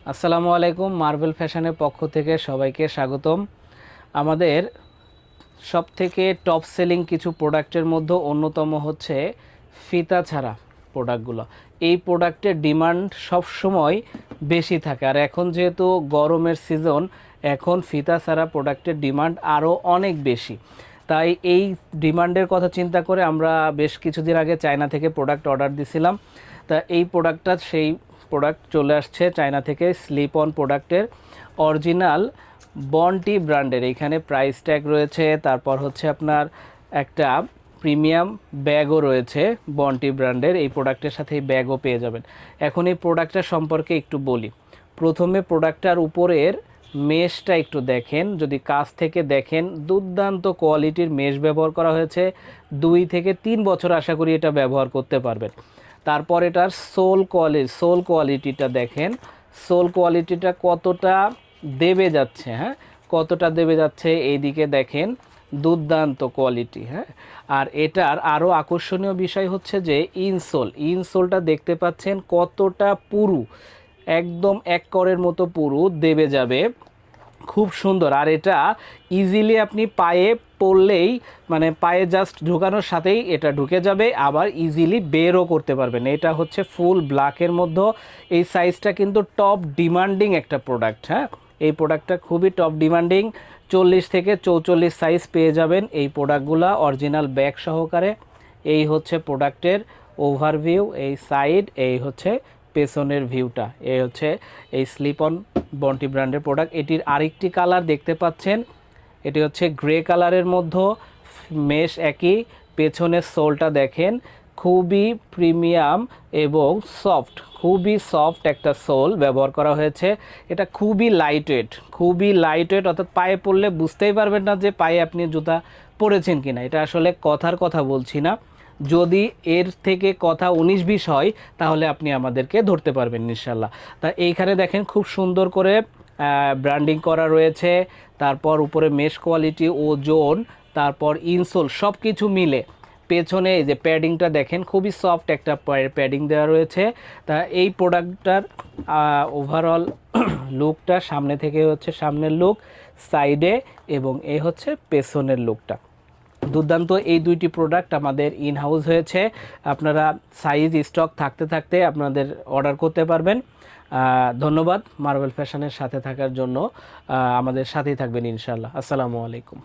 আসসালামু আলাইকুম। মার্বেল ফ্যাশনের পক্ষ থেকে সবাইকে স্বাগতম। আমাদের সবথেকে টপ সেলিং কিছু প্রোডাক্টের মধ্যে অন্যতম হচ্ছে ফিতা ছাড়া প্রোডাক্টগুলো। এই প্রোডাক্টের ডিমান্ড সব সময় বেশি থাকে, আর এখন যেহেতু গরমের সিজন, এখন ফিতা ছাড়া প্রোডাক্টের ডিমান্ড আরও অনেক বেশি। তাই এই ডিমান্ডের কথা চিন্তা করে আমরা বেশ কিছুদিন আগে চায়না থেকে প্রোডাক্ট অর্ডার দিছিলাম। তা এই প্রোডাক্টটা সেই প্রোডাক্ট চলে আসছে চায়না থেকে। স্লিপ অন প্রোডাক্টের অরিজিনাল বন্টি ব্র্যান্ডের এখানে প্রাইস ট্যাগ রয়েছে, তারপর হচ্ছে আপনার একটা প্রিমিয়াম ব্যাগও রয়েছে বন্টি ব্র্যান্ডের। এই প্রোডাক্টের সাথে এই ব্যাগও পেয়ে যাবেন। এখন এই প্রোডাক্টটা সম্পর্কে একটু বলি। প্রথমে প্রোডাক্টটার উপরের মেশটা একটু দেখেন, যদি কাছ থেকে দেখেন দুর্দান্ত কোয়ালিটির মেশ ব্যবহার করা হয়েছে। 2 থেকে 3 বছর আশা করি এটা ব্যবহার করতে পারবেন। তারপর এটার সোল কোয়ালিটিটা দেখেন, সোল কোয়ালিটিটা কতটা দেবে যাচ্ছে, হ্যাঁ কতটা দেবে যাচ্ছে এইদিকে দেখেন, দুর্দান্ত কোয়ালিটি। হ্যাঁ, আর এটার আরও আকর্ষণীয় বিষয় হচ্ছে যে ইনসোলটা দেখতে পাচ্ছেন কতটা পুরু, একদম এক করের মতো পুরু দেবে যাবে, খুব সুন্দর। আর এটা ইজিলি আপনি পায়ে পড়লেই, মানে পায়ে জাস্ট ঢুকানোর সাথেই এটা ঢুকে যাবে, আবার ইজিলি বেরও করতে পারবেন। এটা হচ্ছে ফুল ব্ল্যাকের মধ্যে। এই সাইজটা কিন্তু টপ ডিমান্ডিং একটা প্রোডাক্ট। হ্যাঁ, এই প্রোডাক্টটা খুবই টপ ডিমান্ডিং। 40 থেকে 44 সাইজ পেয়ে যাবেন এই প্রোডাক্টগুলো অরিজিনাল ব্যাগ সহকারে। এই হচ্ছে প্রোডাক্টের ওভারভিউ, এই সাইড, এই হচ্ছে পেছনের ভিউটা। এই হচ্ছে এই স্লিপ অন বন্টি ব্র্যান্ডের প্রোডাক্ট। এটির আরেকটি কালার দেখতে পাচ্ছেন, এটি হচ্ছে গ্রে কালারের মধ্যে মেশ একই। পেছনের সোলটা দেখেন, খুবই প্রিমিয়াম এবং সফট, খুবই সফট একটা সোল ব্যবহার করা হয়েছে। এটা খুবই লাইট ওয়েট, অর্থাৎ পায়ে পড়লে বুঝতেই পারবেন না যে পায়ে আপনি জুতা পরেছেন কিনা। এটা আসলে কথার কথা বলছি না, যদি এর থেকে কথা 19-20 হয় তাহলে আপনি আমাদেরকে ধরতে পারবেন ইনশাল্লাহ। তা এইখানে দেখেন খুব সুন্দর করে ব্র্যান্ডিং করা রয়েছে। তারপর উপরে মেশ কোয়ালিটি, ওজন, তারপর ইনসোল সব কিছু মিলে পেছনে এই যে প্যাডিংটা দেখেন, খুবই সফট একটা প্যাডিং দেওয়া রয়েছে। তা এই প্রোডাক্টটার ওভারঅল লুকটা সামনে থেকে হচ্ছে সামনের লুক, সাইডে, এবং এই হচ্ছে পেছনের লুকটা দুর্দান্ত। এই দুইটি প্রোডাক্ট আমাদের ইন হাউস হয়েছে। আপনারা সাইজ স্টক থাকতে থাকতে আপনাদের অর্ডার করতে পারবেন। ধন্যবাদ মার্বেল ফ্যাশনের সাথে থাকার জন্য। আমাদের সাথেই থাকবেন ইনশাল্লাহ। আসসালামু আলাইকুম।